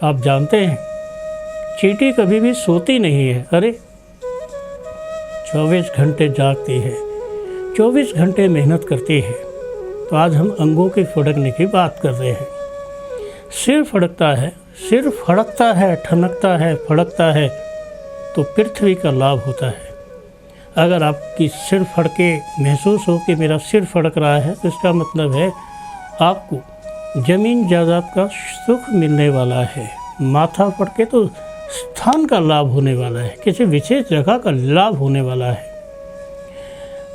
आप जानते हैं चींटी कभी भी सोती नहीं है। अरे 24 घंटे जागती है, 24 घंटे मेहनत करती है। तो आज हम अंगों के फड़कने की बात कर रहे हैं। सिर फड़कता है, सिर फड़कता है, ठनकता है, फड़कता है तो पृथ्वी का लाभ होता है। अगर आपकी सिर फड़के महसूस हो कि मेरा सिर फड़क रहा है तो इसका मतलब है आपको ज़मीन जायदाद का सुख मिलने वाला है। माथा फड़के तो स्थान का लाभ होने वाला है, किसी विशेष जगह का लाभ होने वाला है।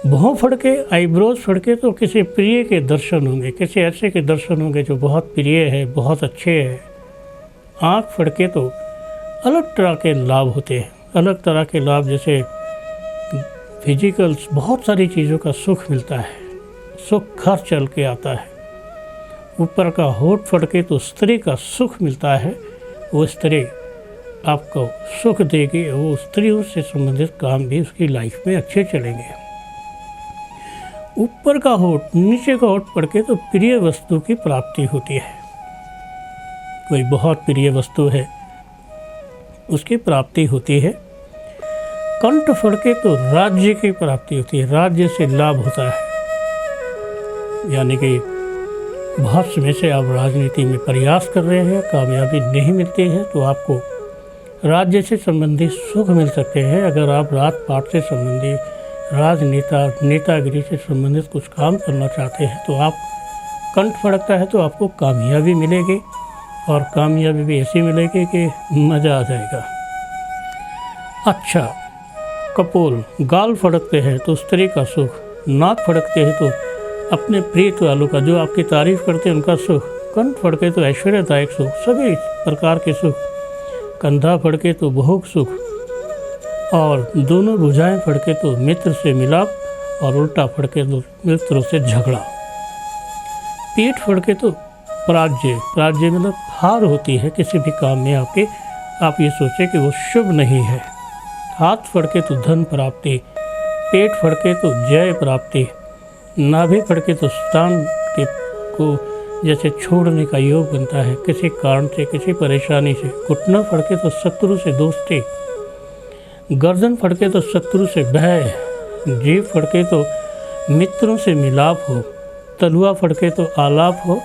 भौं फड़के, आईब्रोज फड़के तो किसी प्रिय के दर्शन होंगे, किसी ऐसे के दर्शन होंगे जो बहुत प्रिय है, बहुत अच्छे है। आँख फड़के तो अलग तरह के लाभ होते हैं, अलग तरह के लाभ, जैसे फिजिकल बहुत सारी चीज़ों का सुख मिलता है, सुख घर चल के आता है। ऊपर का होठ फड़के तो स्त्री का सुख मिलता है, वो स्त्री आपको सुख देगी, वो स्त्रियों से संबंधित काम भी उसकी लाइफ में अच्छे चलेंगे। ऊपर का होठ, नीचे का होठ फड़के तो प्रिय वस्तु की प्राप्ति होती है। कोई बहुत प्रिय वस्तु है उसकी प्राप्ति होती है। कंठ फड़के तो राज्य की प्राप्ति होती है, राज्य से लाभ होता है। यानी कि बहुत समय से आप राजनीति में प्रयास कर रहे हैं, कामयाबी नहीं मिलती है तो आपको राज्य से संबंधित सुख मिल सकते हैं। अगर आप रात पाट से संबंधित, नेतागिरी से संबंधित कुछ काम करना चाहते हैं तो आप कंठ फड़कता है तो आपको कामयाबी मिलेगी, और कामयाबी भी ऐसी मिलेगी कि मज़ा आ जाएगा। अच्छा, कपोल, गाल फड़कते हैं तो स्त्री का सुख, नाक फड़कते हैं तो अपने प्रीत वालों का, जो आपकी तारीफ़ करते हैं उनका सुख, कंठ फड़के तो ऐश्वर्यदायक सुख, सभी प्रकार के सुख, कंधा फड़के तो भोग सुख, और दोनों भुजाएं फड़के तो मित्र से मिलाप, और उल्टा फड़के तो मित्रों से झगड़ा। पीठ फड़के तो पराजय, पराजय मतलब हार होती है किसी भी काम में आपके, आप ये सोचें कि वो शुभ नहीं है। हाथ फड़के तो धन प्राप्ति, पेट फड़के तो जय प्राप्ति, नाभि फड़के तो स्थान के को जैसे छोड़ने का योग बनता है किसी कारण से, किसी परेशानी से। घुटना फड़के तो शत्रु से दोस्ती, गर्दन फड़के तो शत्रु से भय, जीभ फड़के तो मित्रों से मिलाप हो, तलुआ फड़के तो आलाप हो,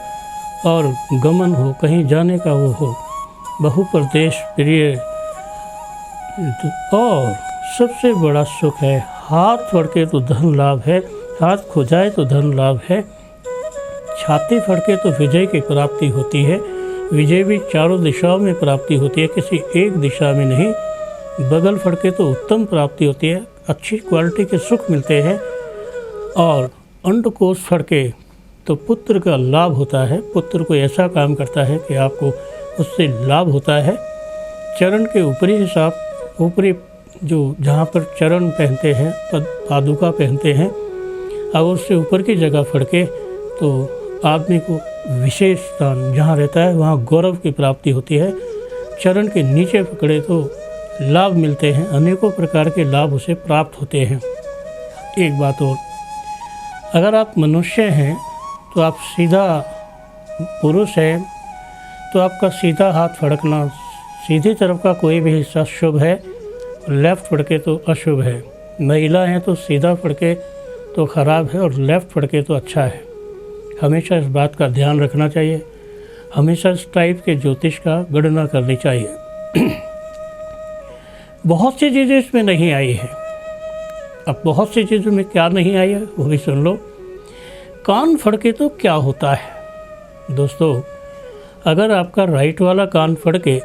और गमन हो, कहीं जाने का वो हो, बहुप्रदेश प्रिय। और सबसे बड़ा सुख है हाथ फड़के तो धन लाभ है, हाथ खुजाए तो धन लाभ है। छाती फड़के तो विजय की प्राप्ति होती है, विजय भी चारों दिशाओं में प्राप्ति होती है, किसी एक दिशा में नहीं। बगल फड़के तो उत्तम प्राप्ति होती है, अच्छी क्वालिटी के सुख मिलते हैं। और अंडकोश फड़के तो पुत्र का लाभ होता है, पुत्र कोई ऐसा काम करता है कि आपको उससे लाभ होता है। चरण के ऊपरी हिसाब, ऊपरी जो जहाँ पर चरण पहनते हैं, पादुका पहनते हैं, अगर उससे ऊपर की जगह फड़के तो आदमी को विशेष स्थान जहाँ रहता है वहाँ गौरव की प्राप्ति होती है। चरण के नीचे पकड़े तो लाभ मिलते हैं, अनेकों प्रकार के लाभ उसे प्राप्त होते हैं। एक बात और, अगर आप मनुष्य हैं तो आप सीधा पुरुष हैं तो आपका सीधा हाथ फड़कना, सीधी तरफ का कोई भी हिस्सा शुभ है, लेफ़्ट फड़के तो अशुभ है। महिला हैं तो सीधा फड़के तो ख़राब है और लेफ़्ट फड़के तो अच्छा है। हमेशा इस बात का ध्यान रखना चाहिए, हमेशा इस टाइप के ज्योतिष का गणना करनी चाहिए। बहुत सी चीज़ें इसमें नहीं आई है। अब बहुत सी चीज़ों में क्या नहीं आई है वो भी सुन लो। कान फड़के तो क्या होता है दोस्तों, अगर आपका राइट वाला कान फड़के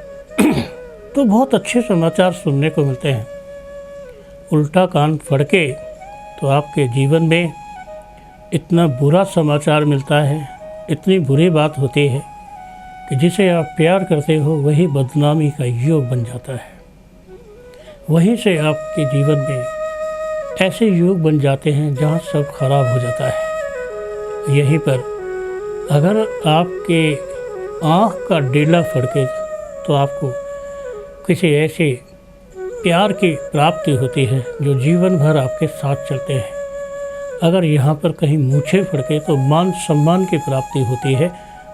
तो बहुत अच्छे समाचार सुनने को मिलते हैं। उल्टा कान फड़के तो आपके जीवन में इतना बुरा समाचार मिलता है, इतनी बुरी बात होती है कि जिसे आप प्यार करते हो वही बदनामी का योग बन जाता है। वहीं से आपके जीवन में ऐसे योग बन जाते हैं जहाँ सब खराब हो जाता है। यहीं पर अगर आपके आँख का डेला फड़के तो आपको किसी ऐसे प्यार की प्राप्ति होती है जो जीवन भर आपके साथ चलते हैं। अगर यहाँ पर कहीं मूछें फड़के तो मान सम्मान की प्राप्ति होती है,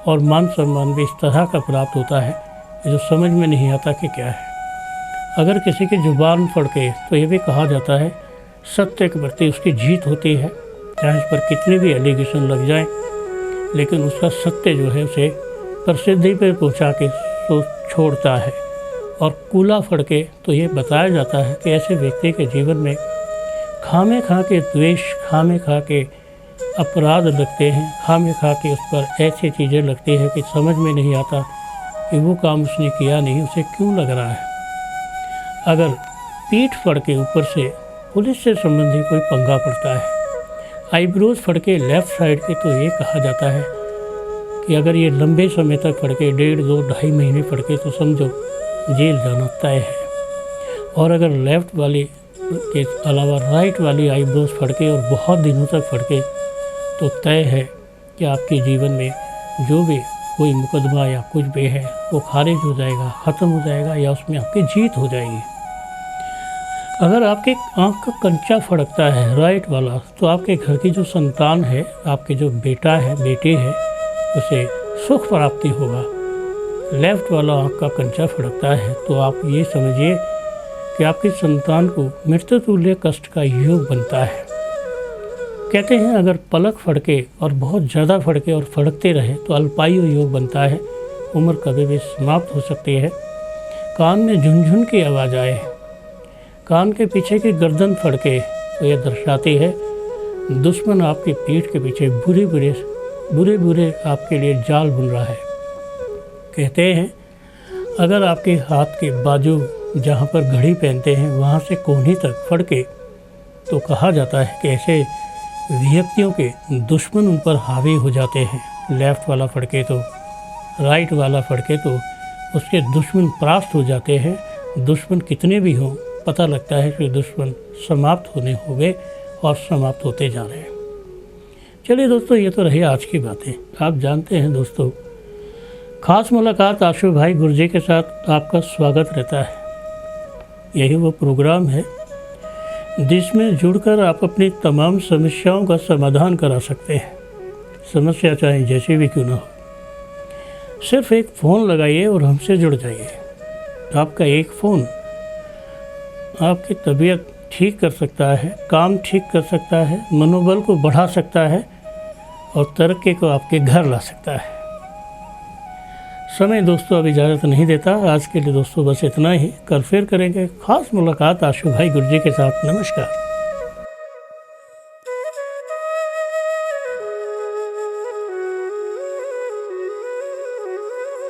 और मान सम्मान भी इस तरह का प्राप्त होता है जो समझ में नहीं आता कि क्या है। अगर किसी की ज़ुबान फड़के तो ये भी कहा जाता है सत्य के प्रति उसकी जीत होती है, चाहे इस पर कितने भी एलिगेशन लग जाएं, लेकिन उसका सत्य जो है उसे प्रसिद्धि पर पहुंचा के छोड़ता है। और कूला फड़के तो ये बताया जाता है कि ऐसे व्यक्ति के जीवन में खामे खा के द्वेष, खामे खा के अपराध लगते हैं, खामे खा के उस पर ऐसी चीज़ें लगती हैं कि समझ में नहीं आता कि वो काम उसने किया नहीं, उसे क्यों लग रहा है। अगर पीठ फड़के ऊपर से पुलिस से संबंधित कोई पंगा पड़ता है, आईब्रोज फड़के लेफ़्ट साइड के, तो ये कहा जाता है कि अगर ये लंबे समय तक फड़के 1.5, 2, 2.5 महीने फड़के तो समझो जेल जाना तय है। और अगर लेफ़्ट वाली के अलावा राइट वाली आईब्रोज फड़के और बहुत दिनों तक फड़के तो तय है कि आपके जीवन में जो भी कोई मुकदमा या कुछ भी है वो खारिज हो जाएगा, ख़त्म हो जाएगा, या उसमें आपकी जीत हो जाएगी। अगर आपके आँख का कंचा फड़कता है राइट वाला, तो आपके घर की जो संतान है, आपके जो बेटा है, बेटी है, उसे सुख प्राप्ति होगा। लेफ़्ट वाला आँख का कंचा फड़कता है तो आप ये समझिए कि आपकी संतान को मृत्यु तुल्य कष्ट का योग बनता है। कहते हैं अगर पलक फड़के और बहुत ज़्यादा फड़के और फड़कते रहे तो अल्पायु योग बनता है, उम्र कभी भी समाप्त हो सकती है। कान में झुनझुन की आवाज़ आए, कान के पीछे की गर्दन फड़के तो यह दर्शाती है दुश्मन आपकी पीठ के पीछे बुरे आपके लिए जाल बुन रहा है। कहते हैं अगर आपके हाथ के बाजू जहाँ पर घड़ी पहनते हैं वहाँ से कोहनी तक फड़के तो कहा जाता है कि ऐसे व्यक्तियों के दुश्मन उन पर हावी हो जाते हैं। लेफ़्ट वाला फड़के तो राइट वाला फड़के तो उसके दुश्मन परास्त हो जाते हैं। दुश्मन कितने भी हों, पता लगता है कि दुश्मन समाप्त होने हो गए और समाप्त होते जा रहे हैं। चलिए दोस्तों, ये तो रही आज की बातें। आप जानते हैं दोस्तों, ख़ास मुलाकात आशु भाई गुरजे के साथ आपका स्वागत रहता है। यही वो प्रोग्राम है जिसमें जुड़कर आप अपनी तमाम समस्याओं का समाधान करा सकते हैं। समस्या चाहे जैसी भी क्यों ना हो, सिर्फ एक फ़ोन लगाइए और हमसे जुड़ जाइए। आपका एक फ़ोन आपकी तबीयत ठीक कर सकता है, काम ठीक कर सकता है, मनोबल को बढ़ा सकता है और तरक्की को आपके घर ला सकता है। समय दोस्तों अब इजाज़त नहीं देता। आज के लिए दोस्तों बस इतना ही। कल फिर करेंगे ख़ास मुलाकात आशु भाई गुरजे के साथ। नमस्कार।